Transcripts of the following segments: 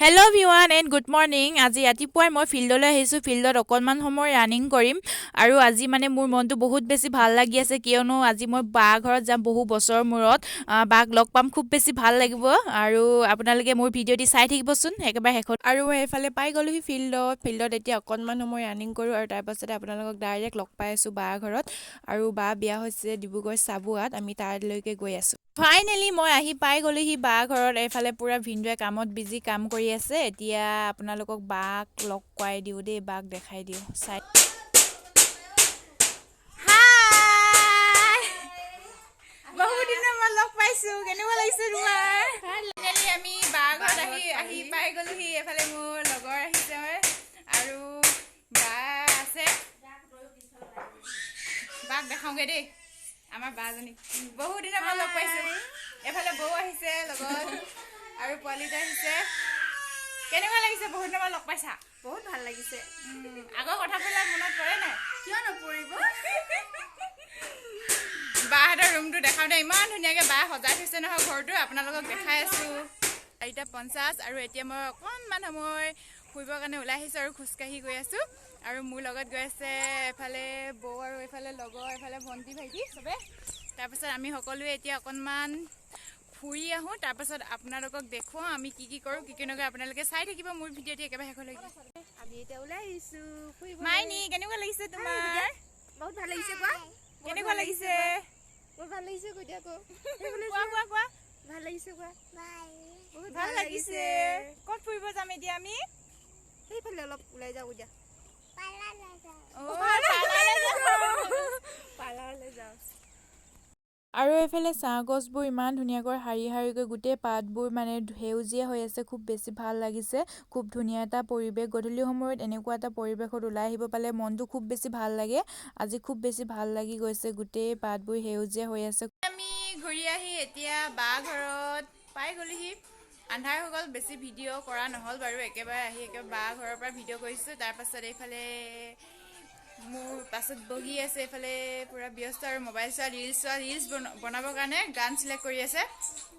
Hello everyone and good morning. আজি ৰাতিপুৱাই মই ফিল্ডলৈ আহিছো ফিল্ডত অকনমান সময় ৰানিং কৰিম আৰু আজি মানে মোৰ মনটো বহুত বেছি ভাল লাগি আছে কিয়নো আজি মই বা ঘৰত যাম বহু বছৰৰ মূৰত বাক লগ পাম খুব বেছি ভাল লাগিব আৰু আপোনালোকে মোৰ ভিডিঅ'টি চাই থাকিবচোন একেবাৰে শেষত আৰু মই এফালে পাই গ'লোহি ফিল্ডত এতিয়া অকনমান সময় ৰানিং কৰোঁ আৰু তাৰ পাছতে আপোনালোকক ডাইৰেক্ট লগ পাই আছো বা ঘৰত আৰু বা বিয়া হৈছে ডিব্ৰুগড় চাবুৱাত আমি তালৈকে গৈ আছো ফাইনেলি মই আহি পাই গ'লোহি বা ঘৰত এফালে পুৰা ভিনদেউৱে কামত বিজি কাম কৰি আছে এতিয়া আপোনালোকক বাক লগ কৰাই দিওঁ দেই বাক দেখাই দিওঁ চাই হাই বহুত দিনৰ মূৰত লগ পাইছো কেনেকুৱা লাগিছে তোমাৰ ফাইনেলি আমি বা ঘৰত আহি পাই গ'লোহি এফালে মোৰ লগৰ আহিছে আৰু বা আছে বাক দেখাওঁগে দেই আমাৰ বাজনী বহুত দিনৰ মূৰত লগ পাইছো এফালে বৌ আহিছে লগত আৰু পোৱালিটা আহিছে কেনেকুৱা লাগিছে বহুত দিনৰ মূৰত লগ পাইছা বহুত ভাল লাগিছে আগৰ কথাবিলাক মনত পৰে নাই কিয় নপৰিব বাহঁতৰ ৰুমটো দেখাওঁতে ইমান ধুনীয়াকৈ বা সজাই থৈছে নহয় ঘৰটো আপোনালোকক দেখাই আছো 4:50 আৰু এতিয়া মই অকণমান সময় ফুৰিবৰ কাৰণে ওলাই আহিছোঁ আৰু খোজকাঢ়ি গৈ আছোঁ আৰু মোৰ লগত গৈ আছে এফালে বৌ আৰু এফালে লগৰ এফালে ভণ্টি ভাইটি চবে তাৰপিছত আমি সকলোৱে এতিয়া অকণমান ফুৰি আহোঁ তাৰপাছত আপোনালোকক দেখুৱাওঁ আমি কি কৰোঁ কি নকৰোঁ আপোনালোকে চাই থাকিব মোৰ ভিডিঅ'টি একেবাৰে শেষলৈকে আমি এতিয়া ওলাই আহিছোঁ মাইনী কেনেকুৱা লাগিছে তোমাৰ বহুত ভাল লাগিছে কোৱা কেনেকুৱা লাগিছে বহুত ভাল লাগিছে কৈ দিয়া কোৱা ভাল লাগিছে কোৱা বহুত ভাল লাগিছে ক'ত ফুৰিব যাম এতিয়া আমি সেইফালে অলপ ওলাই যাওঁ দিয়া পাৰ্লাৰলৈ যাওঁ আৰু এইফালে চাহ গছবোৰ ইমান ধুনীয়াকৈ শাৰী গোটেই পাতবোৰ মানে সেউজীয়া হৈ আছে খুব বেছি ভাল লাগিছে খুব ধুনীয়া এটা পৰিৱেশ গধূলি সময়ত এনেকুৱা এটা পৰিৱেশত ওলাই আহিব পালে মনটো খুব বেছি ভাল লাগে আজি খুব বেছি ভাল লাগি গৈছে গোটেই পাতবোৰ সেউজীয়া হৈ আছে আমি ঘূৰি আহি এতিয়া বা ঘৰত পাই গ'লোহি আন্ধাৰ হৈ গ'ল বেছি ভিডিঅ' কৰা নহ'ল বাৰু একেবাৰে আহি বা ঘৰৰ পৰা ভিডিঅ' কৰিছোঁ তাৰপাছত এইফালে মোৰ পাছত বহি আছে এইফালে পুৰা ব্যস্ত আৰু মোবাইল চোৱা ৰিলছ বনাবৰ কাৰণে গান চিলেক্ট কৰি আছে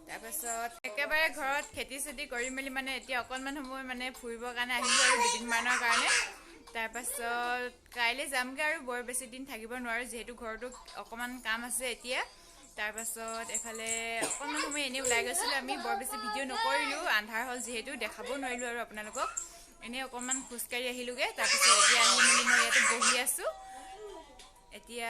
তাৰপাছত একেবাৰে ঘৰত খেতি চেতি কৰি মেলি মানে এতিয়া অকণমান সময় মানে ফুৰিবৰ কাৰণে আহিলোঁ আৰু দুদিনমানৰ কাৰণে তাৰপাছত কাইলৈ যামগৈ আৰু বৰ বেছি দিন থাকিব নোৱাৰোঁ যিহেতু ঘৰতো অকণমান কাম আছে এতিয়া তাৰপাছত এফালে অকণমান সময় এনেই ওলাই গৈছিলোঁ আমি বৰ বেছি ভিডিঅ' নকৰিলোঁ আন্ধাৰ হ'ল যিহেতু দেখাব নোৱাৰিলোঁ আৰু আপোনালোকক এনেই অকণমান খোজকাঢ়ি আহিলোঁগৈ তাৰপিছত এতিয়া আহি মেলি মই ইয়াতে বহি আছোঁ এতিয়া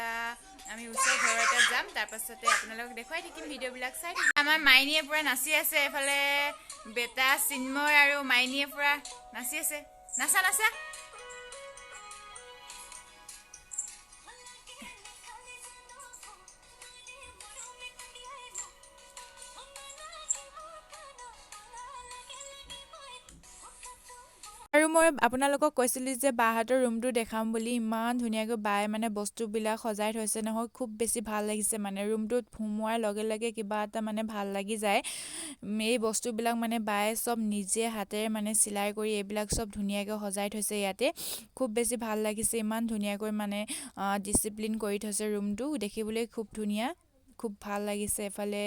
আমি ওচৰৰ ঘৰতে যাম তাৰপাছতে আপোনালোকক দেখুৱাই থাকিম ভিডিঅ'বিলাক চাই থাকিম আমাৰ মাইনীয়ে পূৰা নাচি আছে এফালে বেটা চিন্ময় আৰু মাইনীয়ে পূৰা নাচি আছে নাচা আৰু মই আপোনালোকক কৈছিলোঁ যে বাহঁতৰ ৰুমটো দেখাম বুলি ইমান ধুনীয়াকৈ বায়ে মানে বস্তুবিলাক সজাই থৈছে নহয় খুব বেছি ভাল লাগিছে মানে ৰুমটোত সোমোৱাৰ লগে লগে কিবা এটা মানে ভাল লাগি যায় এই বস্তুবিলাক মানে বায়ে চব নিজে হাতেৰে মানে চিলাই কৰি এইবিলাক চব ধুনীয়াকৈ সজাই থৈছে ইয়াতে খুব বেছি ভাল লাগিছে ইমান ধুনীয়াকৈ মানে ডিচিপ্লিন কৰি থৈছে ৰুমটো দেখিবলৈ খুব ধুনীয়া খুব ভাল লাগিছে এফালে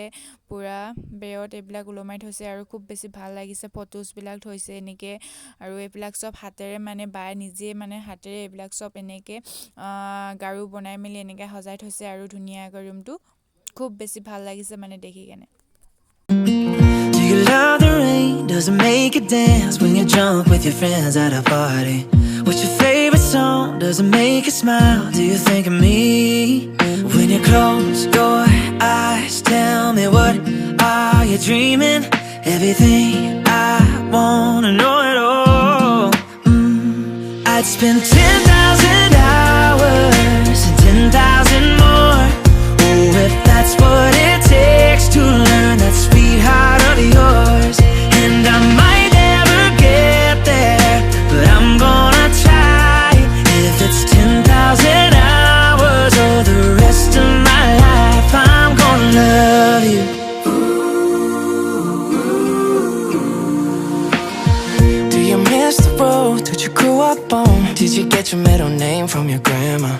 পুৰা বেৰত এইবিলাক ওলমাই থৈছে আৰু খুব বেছি ভাল লাগিছে ফটোজবিলাক থৈছে এনেকৈ আৰু এইবিলাক চব হাতেৰে মানে বায়ে নিজে মানে হাতেৰে এইবিলাক চব এনেকৈ গাৰু বনাই মেলি এনেকৈ সজাই থৈছে আৰু ধুনীয়াকৈ ৰুমটো খুব বেছি ভাল লাগিছে মানে দেখি কেনে Do you love the rain? Does it make you dance when you're drunk with your friends at a party? What's your favorite song? Does it make you smile? Do you think of me? When you close your eyes, tell me what are you dreaming? Everything I wanna know it all. I'd spend 10,000 hours and 10,000 more. Oh, if that's what it takes to learn that sweetheart of yours. And I might never get there, but I'm gonna try. If it's 10,000 hours or the rest of my life, I'm gonna love you. Do you miss the road that you grew up on? Did you get your middle name from your grandma?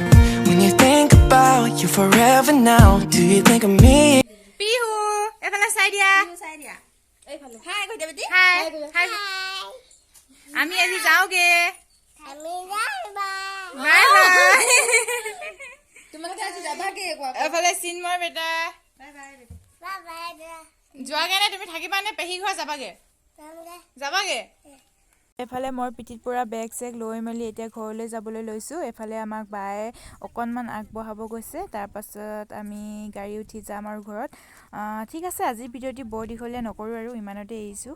When you think about you forever now, do you think of me? Pihu, এফালে চাই দিয়া এইফালে হাই কৈ দিয়া বেটি হাই আমি আজি যাওঁগে আমি যাই বাই বাই তোমালোকে আজি যাবাগে এফালে চিন্ময় বেটা বাই বাই যোৱাগে নে তুমি থাকিবানে পেহী ঘৰ যাবাগে যাবাগে এফালে মই পিঠিত পৰা বেগ চেগ লৈ মেলি এতিয়া ঘৰলৈ যাবলৈ লৈছোঁ এফালে আমাক বায়ে অকণমান আগবঢ়াব গৈছে তাৰপাছত আমি গাড়ী উঠি যাম আৰু ঘৰত ঠিক আছে আজিৰ ভিডিঅ'টি বৰ দীঘলীয়া নকৰোঁ আৰু ইমানতে এৰিছোঁ